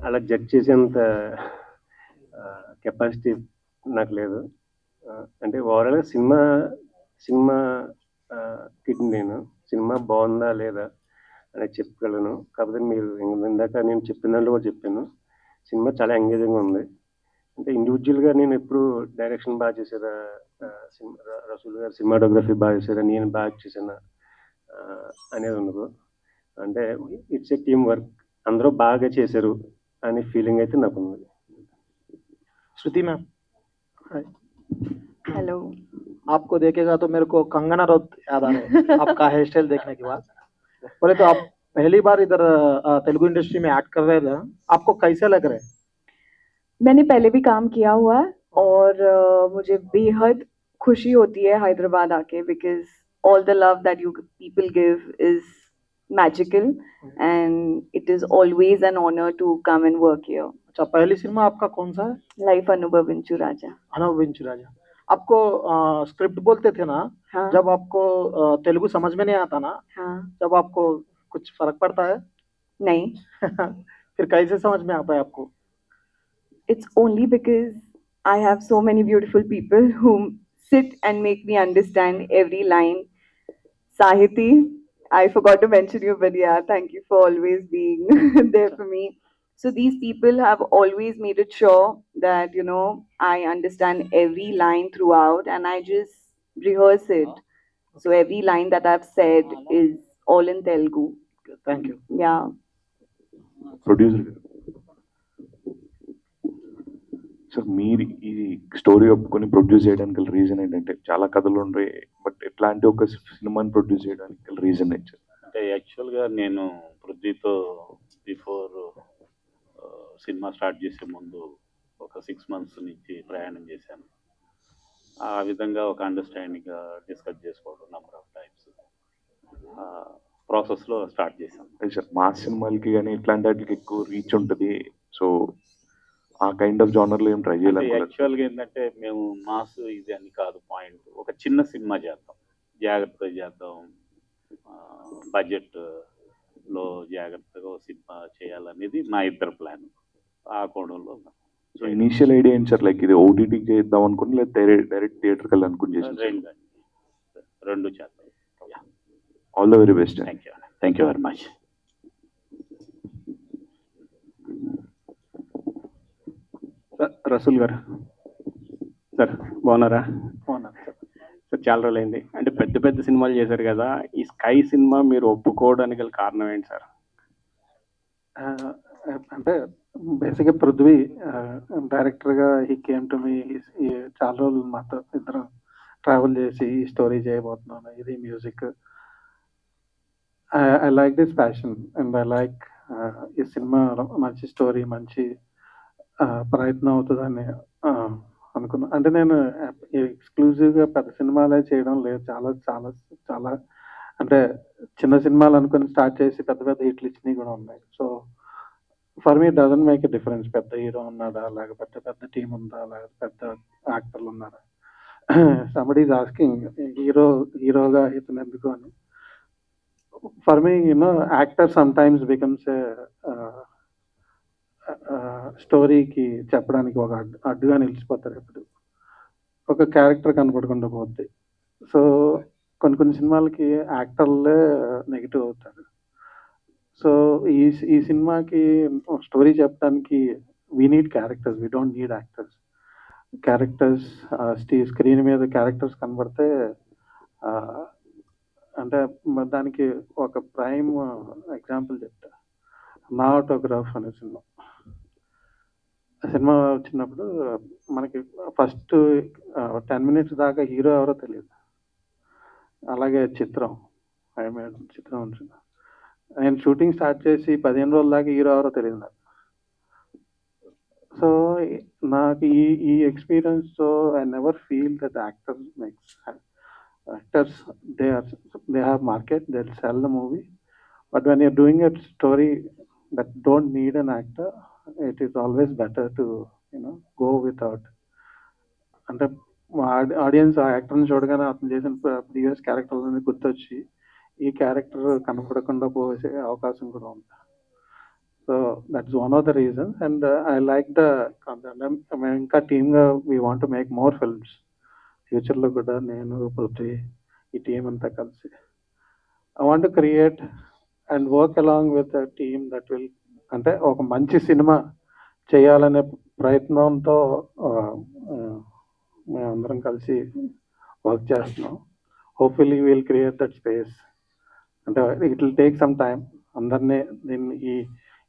అలా జడ్జ్ చేసేంత కెపాసిటీ నాకు లేదు. అంటే ఓవరాల్గా సినిమా కిడ్ నేను సినిమా బాగుందా లేదా అనేది చెప్పగలను. కాకపోతే మీరు ఇందాక నేను చెప్పిన దాంట్లో కూడా చెప్పాను, సినిమా చాలా ఎంగేజింగ్గా ఉంది. అంటే ఇండివిజువల్గా నేను ఎప్పుడు డైరెక్షన్ బాగా చేశారా, రసూల్ గారు సినిమాటోగ్రఫీ బాగా చేశారా, నేను బాగా చేశానా అనేది ఉండదు. అంటే ఇట్స్ ఏ టీమ్ వర్క్, అందరూ బాగా చేశారు అనే ఫీలింగ్ అయితే నాకు ఉంది. श्रुति मैम, हेलो। आपको देखेगा तो मेरे को कंगना रनौत याद आ रहा है आपका हेयर स्टाइल देखने के बाद। बोले तो आप पहली बार इधर तेलुगु इंडस्ट्री में एक्ट कर रहे थे, आपको कैसे लग रहे हैं? मैंने पहले भी काम किया हुआ है और मुझे बेहद खुशी होती है हैदराबाद आके, because all the love that you people give is magical and it is always an honour to come and work here. अच्छा, पहली सिनेमा आपका कौन सा है? लाइफ अनुभव विंचू राजा। अनुभव विंचू राजा। आपको स्क्रिप्ट बोलते थे ना? हाँ। जब आपको तेलुगु समझ में नहीं आता ना, हाँ। जब आपको कुछ फर्क पड़ता है? नहीं। फिर कैसे समझ में आता है आपको? It's only because I have so many beautiful people who sit and make me understand every line. Sahiti, I forgot to mention you, but yeah, thank you for always being there for me. So these people have always made it sure that, you know, I understand every line throughout and I just rehearse it. So every line that I've said is all in Telugu. Thank you. Yeah. Producer గారు, sir మీరు ఈ story ఒప్పుకొని produce చేయడానికి గల reason ఏంటంటే, చాలా కథలు ఉన్నాయి బట్ ఎట్లాంటి ఒక సినిమాని ప్రొడ్యూస్ చేయడానికి గల రీజన్ ఏంటి? అంటే యాక్చువల్గా నేను పృథ్వీతో బిఫోర్ సినిమా స్టార్ట్ చేసే ముందు ఒక 6 months నుంచి ప్రయాణం చేశాను. ఆ విధంగా ఒక అండర్స్టాండింగ్ డిస్కస్ చేసుకోవడం నెంబర్ ఆఫ్ టైమ్స్ ప్రాసెస్లో స్టార్ట్ చేశాను. సార్ మా సినిమాలకి కానీ ఇట్లాంటి వాటికి ఎక్కువ రీచ్ ఉంటుంది, సో ఆ కైండ్ ఆఫ్ జానర్లో ఏం ట్రై చేయాలి? యాక్చువల్గా ఏంటంటే మేము మాస్ ఇది అని కాదు పాయింట్, ఒక చిన్న సినిమా చేద్దాం, జాగ్రత్తగా చేద్దాం, బడ్జెట్లో జాగ్రత్తగా సినిమా చేయాలనేది మా ఇద్దరు ప్లాన్. ఆ కోణంలో సో ఇనీషియల్ ఐడియా ఏంటి సార్? లైక్ ఇది ఓటీటీకి చేద్దాం అనుకుని లేదా డైరెక్ట్ థియేటర్కి వెళ్ళి అనుకుని చేసాం? రెండు చేద్దాం. All the very best. Thank you very much. Rasool గారు సార్ బాగున్నారా? బాగున్నాను సార్. చాలా రోజులైంది, అంటే పెద్ద పెద్ద సినిమాలు చేశారు కదా, ఈ స్కై సినిమా మీరు ఒప్పుకోవడానికి గల కారణం ఏంటి సార్? అంటే బేసిక్గా పృథ్వీ డైరెక్టర్గా హీ కేమ్ టు మీ, చాలా రోజులు మాతో ఇద్దరు ట్రావెల్ చేసి ఈ స్టోరీ చేయబోతున్నాను, ఇది music. I like this passion and I like ఈ సినిమా మంచి స్టోరీ, మంచి ప్రయత్నం అవుతుందని అనుకున్నా. అంటే నేను ఎక్స్క్లూజివ్గా పెద్ద సినిమాలే చేయడం లేదు, చాలా చాలా చాలా అంటే చిన్న సినిమాలు అనుకుని స్టార్ట్ చేసి పెద్ద పెద్ద హిట్లు ఇచ్చినవి కూడా ఉన్నాయి. So for me doesn't make a difference పెద్ద హీరో ఉన్నాడా, లేకపోతే పెద్ద టీం ఉందా, లేకపోతే పెద్ద యాక్టర్లు ఉన్నారా. సంబడీ ఈజ్ ఆస్కింగ్ హీరోగా ఇతను ఎందుకు అని. For me you know actor some times becomes a స్టోరీకి చెప్పడానికి ఒక అడ్డుగా నిలిచిపోతారు. ఎప్పుడు ఒక క్యారెక్టర్ కనపడకుండా పోద్ది. సో కొన్ని సినిమాలకి యాక్టర్లే నెగిటివ్ అవుతారు. సో ఈ సినిమాకి స్టోరీ చెప్పడానికి we need characters, we don't need actors. Characters screen మీద క్యారెక్టర్స్ కనబడితే అంటే దానికి ఒక ప్రైమ్ ఎగ్జాంపుల్ చెప్తా. నా ఆటోగ్రాఫ్ అనే సినిమా వచ్చినప్పుడు మనకి ఫస్ట్ 10 minutes దాకా హీరో ఎవరో తెలియదు. అలాగే చిత్రం ఉంటుంది. నేను షూటింగ్ స్టార్ట్ చేసి 15 రోజుల దాకా హీరో ఎవరో తెలియదు నాకు. సో నాకు ఈ ఎక్స్పీరియన్స్తో I never feel that actors they have market, they will sell the movie. But when you're doing a story that don't need an actor, it is always better to go without. అంటే audience ఆ యాక్టర్ని చూడగానే అతను చేసిన previous క్యారెక్టర్లని గుర్తొచ్చి ఈ character కనపడకుండా పోసే అవకాశం కూడా ఉంది. So that's one of the reasons. And I like the ఇంకా టీమ్గా we want to make more films ఫ్యూచర్లో కూడా. నేను పృథ్వీ ఈ టీం అంతా కలిసి I want to create and work along with a team that will, అంటే ఒక మంచి సినిమా చేయాలనే ప్రయత్నంతో మేమందరం కలిసి వర్క్ చేస్తున్నాం. Hopefully will create that space. అంటే it will take some time. అందరినీ దీన్ని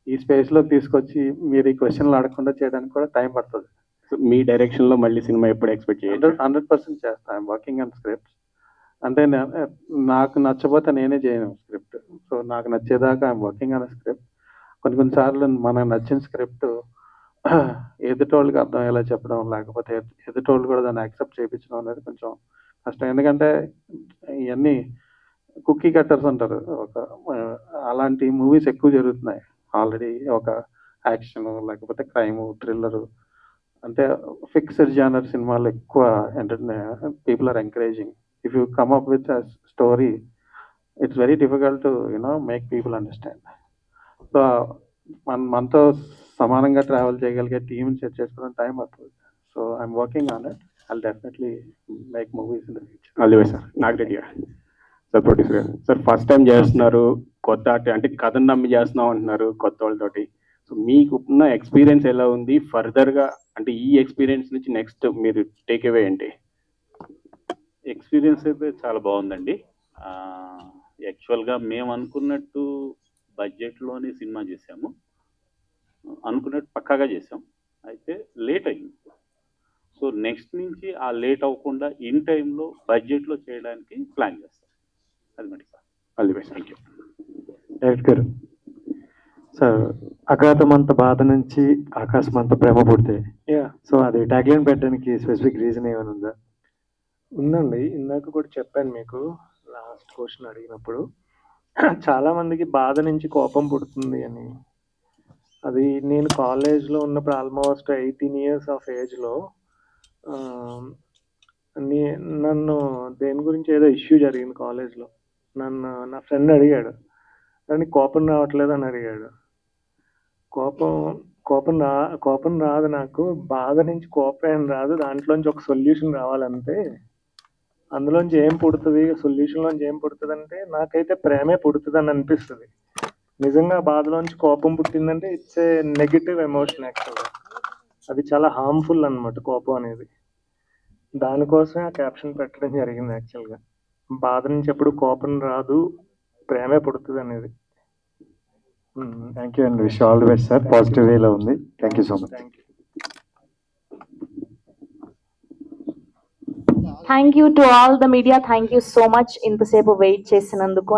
ఈ స్పేస్లోకి తీసుకొచ్చి మీరు ఈ క్వశ్చన్లు అడగకుండా చేయడానికి కూడా టైం పడుతుంది. మీ డైరెక్షన్లో మళ్ళీ సినిమా ఎప్పుడు ఎక్స్పెక్ట్ చేయాలి? 100% చేస్తాను. I'm working on scripts. అంటే నాకు నచ్చపోతే నేనే చేయను స్క్రిప్ట్. సో నాకు నచ్చేదాకా ఐఎమ్ వర్కింగ్ ఆన్ స్క్రిప్ట్. కొన్నిసార్లు మనకు నచ్చిన స్క్రిప్ట్ ఎదుటోళ్ళకి అర్థమయ్యేలా చెప్పడం, లేకపోతే ఎదుటోళ్ళు కూడా దాన్ని యాక్సెప్ట్ చేయించడం అనేది కొంచెం కష్టం. ఎందుకంటే ఇవన్నీ కుక్కీ కట్టర్స్ అంటారు. అలాంటి మూవీస్ ఎక్కువ జరుగుతున్నాయి ఆల్రెడీ. ఒక యాక్షన్ లేకపోతే క్రైమ్, థ్రిల్లరు, అంటే ఫిక్స్డ్ జానర్ సినిమాలు ఎక్కువ people are encouraging. If you come up with a story, it's very difficult to make people understand. So మనతో సమానంగా ట్రావెల్ చేయగలిగే టీమ్ సెట్ చేసుకోవడం టైం పడుతుంది. So I'm working on it. I'll definitely make movies in the future. All the best sir. Nagireddy గారు sir, producer గారు sir, first time చేస్తున్నారు, కొత్త అంటే కథను నమ్మి చేస్తున్నాం అంటున్నారు కొత్త వాళ్ళతోటి. సో మీకు ఉన్న ఎక్స్పీరియన్స్ ఎలా ఉంది? ఫర్దర్గా అంటే ఈ ఎక్స్పీరియన్స్ నుంచి నెక్స్ట్ మీరు టేక్ అవే ఏంటి? ఎక్స్పీరియన్స్ అయితే చాలా బాగుందండి. యాక్చువల్గా మేము అనుకున్నట్టు బడ్జెట్లోనే సినిమా చేసాము, అనుకున్నట్టు పక్కాగా చేసాం. అయితే లేట్ అయింది. సో నెక్స్ట్ నుంచి ఆ లేట్ అవ్వకుండా ఇన్ టైంలో బడ్జెట్లో చేయడానికి ప్లాన్ చేస్తాం. అది మరి sir. All the best. Thank you. Director గారు సార్, అఘాతమంత బాధ నుంచి ఆకాశమంత ప్రేమ పుడితే, సో అది ట్యాగ్లైన్ పెట్టడానికి స్పెసిఫిక్ రీజన్ ఏమైనా ఉందా? ఉందండి. ఇందాక కూడా చెప్పాను మీకు లాస్ట్ క్వశ్చన్ అడిగినప్పుడు, చాలా మందికి బాధ నుంచి కోపం పుడుతుంది అని. అది నేను కాలేజ్లో ఉన్నప్పుడు ఆల్మోస్ట్ 18 years ఆఫ్ ఏజ్లో నన్ను దేని గురించి ఏదో ఇష్యూ జరిగింది కాలేజ్లో. నన్ను నా ఫ్రెండ్ అడిగాడు, దానికి కోపం రావట్లేదు అని అడిగాడు. కోపం రాదు నాకు, బాధ నుంచి కోపం ఏం రాదు, దాంట్లోంచి ఒక సొల్యూషన్ రావాలంతే. అందులోంచి ఏం పుడుతుంది, సొల్యూషన్లోంచి ఏం పుడుతుంది అంటే నాకైతే ప్రేమే పుడుతుంది అని అనిపిస్తుంది. నిజంగా బాధలోంచి కోపం పుట్టిందంటే ఇట్స్ ఏ నెగిటివ్ ఎమోషన్. యాక్చువల్గా అది చాలా హార్మ్ఫుల్ అన్నమాట కోపం అనేది. దానికోసమే ఆ క్యాప్షన్ పెట్టడం జరిగింది. యాక్చువల్గా బాధ నుంచి ఎప్పుడు కోపం రాదు, ప్రేమే పుడుతుంది అనేది. Thank you and wish all the best sir. Positive వేలో ఉంది. Thank you so much. Thank you. Thank you to all the media. Thank you so much ఇంతసేపు వెయిట్ చేసినందుకు.